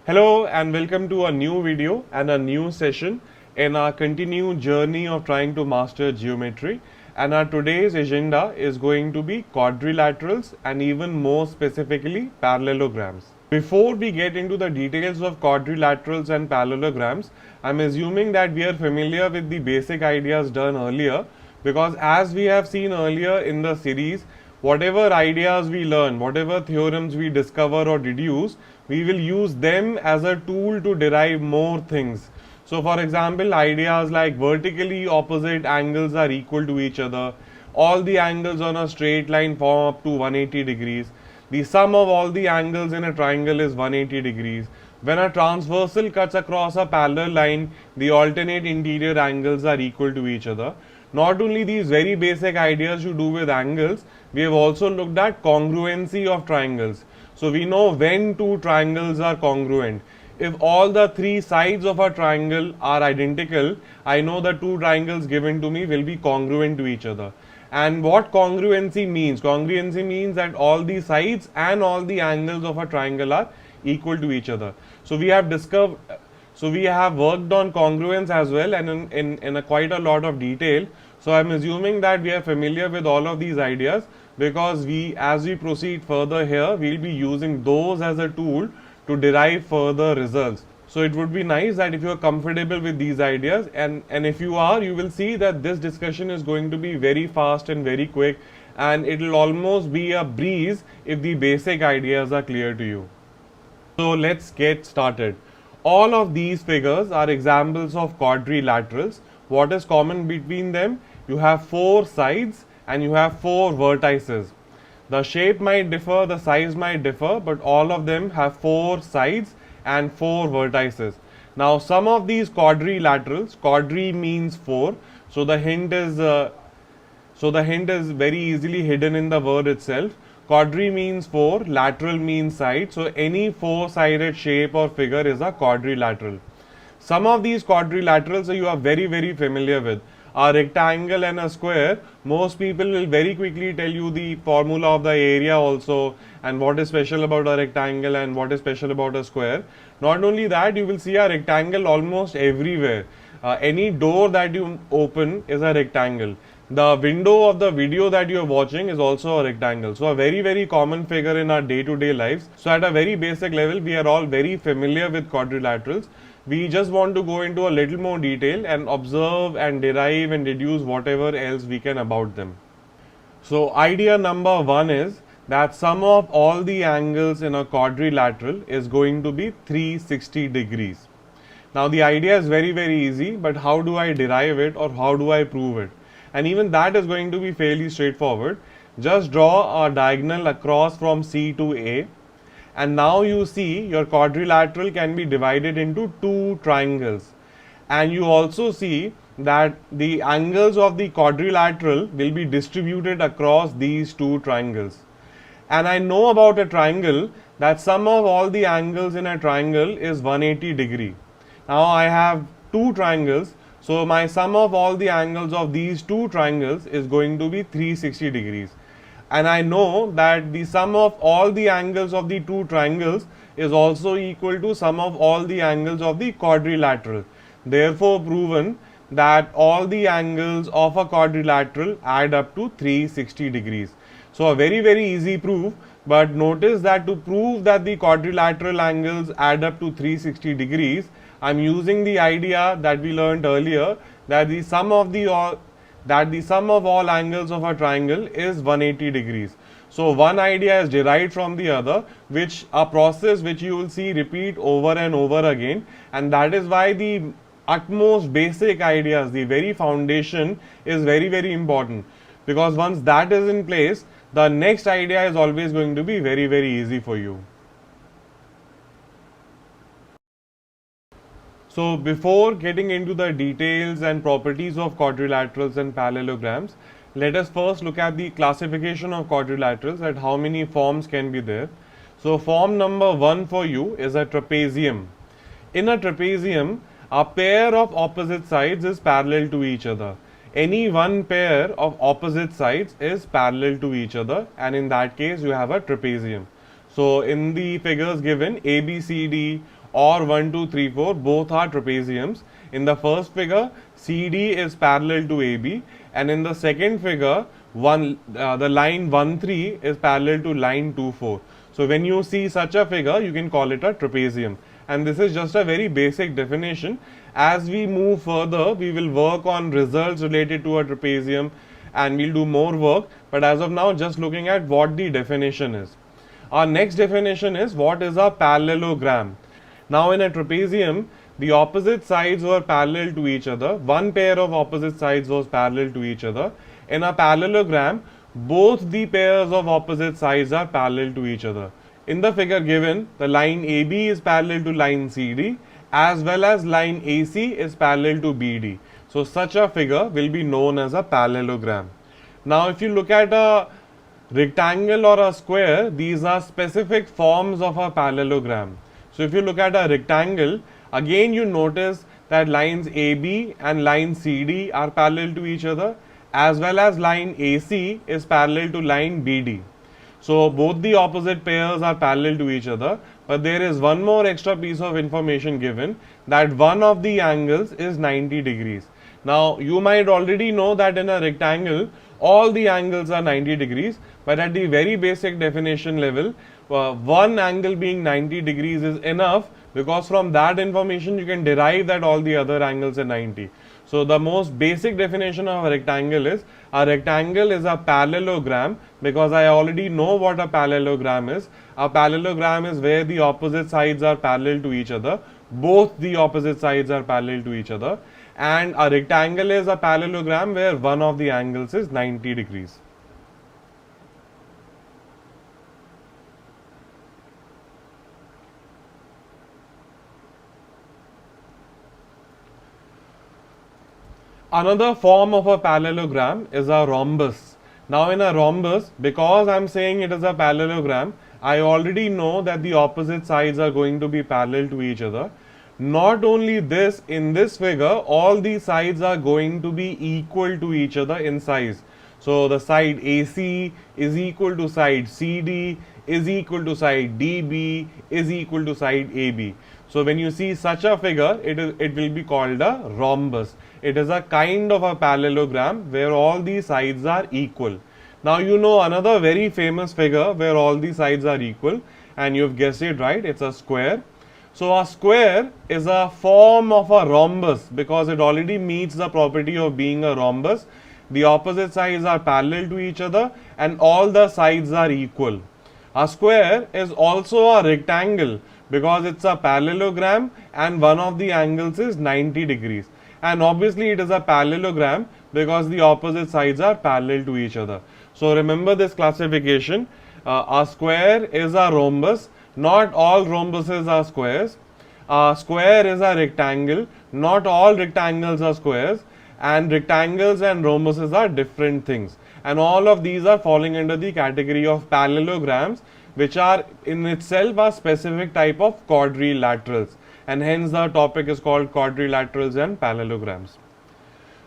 Hello and welcome to a new video and a new session in our continued journey of trying to master geometry. And our today's agenda is going to be quadrilaterals and even more specifically parallelograms. Before we get into the details of quadrilaterals and parallelograms, I'm assuming that we are familiar with the basic ideas done earlier, because as we have seen earlier in the series, whatever ideas we learn, whatever theorems we discover or deduce, we will use them as a tool to derive more things. So for example, ideas like vertically opposite angles are equal to each other, all the angles on a straight line form up to 180 degrees, the sum of all the angles in a triangle is 180 degrees. When a transversal cuts across a parallel line, the alternate interior angles are equal to each other. Not only these very basic ideas to do with angles, we have also looked at congruency of triangles. So we know when two triangles are congruent. If all the three sides of a triangle are identical, I know the two triangles given to me will be congruent to each other. And what congruency means? Congruency means that all the sides and all the angles of a triangle are equal to each other. So we have discovered, so we have worked on congruence as well, and in quite a lot of detail. So I'm assuming that we are familiar with all of these ideas, because as we proceed further here, we'll be using those as a tool to derive further results. So it would be nice that if you are comfortable with these ideas, and if you are, you will see that this discussion is going to be very fast and very quick, and it will almost be a breeze if the basic ideas are clear to you. So let's get started. All of these figures are examples of quadrilaterals. What is common between them? You have four sides and you have four vertices. The shape might differ, the size might differ, but all of them have four sides and four vertices. Now some of these quadrilaterals, quadri means four, so the hint is very easily hidden in the word itself. Quadri means four, lateral means side, so any four-sided shape or figure is a quadrilateral. Some of these quadrilaterals you are very familiar with. A rectangle and a square, most people will very quickly tell you the formula of the area also, and what is special about a rectangle and what is special about a square. Not only that, you will see a rectangle almost everywhere. Any door that you open is a rectangle. The window of the video that you are watching is also a rectangle. So a very common figure in our day-to-day lives. So at a very basic level, we are all very familiar with quadrilaterals. We just want to go into a little more detail and observe and derive and deduce whatever else we can about them. So idea number one is that sum of all the angles in a quadrilateral is going to be 360 degrees. Now the idea is very easy, but how do I derive it or how do I prove it? And even that is going to be fairly straightforward. Just draw a diagonal across from C to A. And now you see your quadrilateral can be divided into two triangles, and you also see that the angles of the quadrilateral will be distributed across these two triangles. And I know about a triangle that sum of all the angles in a triangle is 180 degree. Now I have two triangles, so my sum of all the angles of these two triangles is going to be 360 degrees. And I know that the sum of all the angles of the two triangles is also equal to sum of all the angles of the quadrilateral. Therefore proven that all the angles of a quadrilateral add up to 360 degrees. So a very easy proof, but notice that to prove that the quadrilateral angles add up to 360 degrees, I am using the idea that we learned earlier, that the sum of all angles of a triangle is 180 degrees. So one idea is derived from the other, which a process which you will see repeat over and over again, and that is why the utmost basic ideas, the very foundation, is very important, because once that is in place, the next idea is always going to be very easy for you. So before getting into the details and properties of quadrilaterals and parallelograms, let us first look at the classification of quadrilaterals, and how many forms can be there. So form number one for you is a trapezium. In a trapezium, a pair of opposite sides is parallel to each other. Any one pair of opposite sides is parallel to each other, and in that case you have a trapezium. So in the figures given, ABCD or 1, 2, 3, 4, both are trapeziums. In the first figure, CD is parallel to AB, and in the second figure, the line 1, 3 is parallel to line 2, 4. So when you see such a figure, you can call it a trapezium. And this is just a very basic definition. As we move further, we will work on results related to a trapezium and we'll do more work. But as of now, just looking at what the definition is. Our next definition is what is a parallelogram. Now in a trapezium, the opposite sides were parallel to each other. One pair of opposite sides was parallel to each other. In a parallelogram, both the pairs of opposite sides are parallel to each other. In the figure given, the line AB is parallel to line CD as well as line AC is parallel to BD. So such a figure will be known as a parallelogram. Now if you look at a rectangle or a square, these are specific forms of a parallelogram. So if you look at a rectangle, again you notice that lines AB and line CD are parallel to each other as well as line AC is parallel to line BD. So both the opposite pairs are parallel to each other, but there is one more extra piece of information given, that one of the angles is 90 degrees. Now you might already know that in a rectangle all the angles are 90 degrees, but at the very basic definition level, one angle being 90 degrees is enough, because from that information you can derive that all the other angles are 90. So the most basic definition of a rectangle is a parallelogram, because I already know what a parallelogram is. A parallelogram is where the opposite sides are parallel to each other, both the opposite sides are parallel to each other, and a rectangle is a parallelogram where one of the angles is 90 degrees. Another form of a parallelogram is a rhombus. Now in a rhombus, because I am saying it is a parallelogram, I already know that the opposite sides are going to be parallel to each other. Not only this, in this figure, all the sides are going to be equal to each other in size. So the side AC is equal to side CD, is equal to side DB, is equal to side AB. So when you see such a figure, it will be called a rhombus. It is a kind of a parallelogram where all the sides are equal. Now you know another very famous figure where all the sides are equal, and you've guessed it right, it's a square. So a square is a form of a rhombus because it already meets the property of being a rhombus. The opposite sides are parallel to each other and all the sides are equal. A square is also a rectangle because it's a parallelogram and one of the angles is 90 degrees. And obviously it is a parallelogram because the opposite sides are parallel to each other. So remember this classification. A square is a rhombus. Not all rhombuses are squares. A square is a rectangle. Not all rectangles are squares. And rectangles and rhombuses are different things. And all of these are falling under the category of parallelograms, which are in itself a specific type of quadrilaterals. And hence the topic is called quadrilaterals and parallelograms.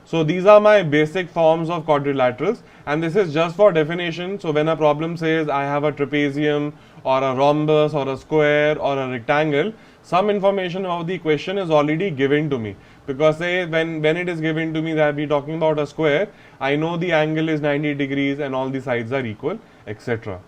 So these are my basic forms of quadrilaterals, and this is just for definition. So when a problem says I have a trapezium or a rhombus or a square or a rectangle, some information of the question is already given to me, because say when it is given to me that we are talking about a square, I know the angle is 90 degrees and all the sides are equal, etc.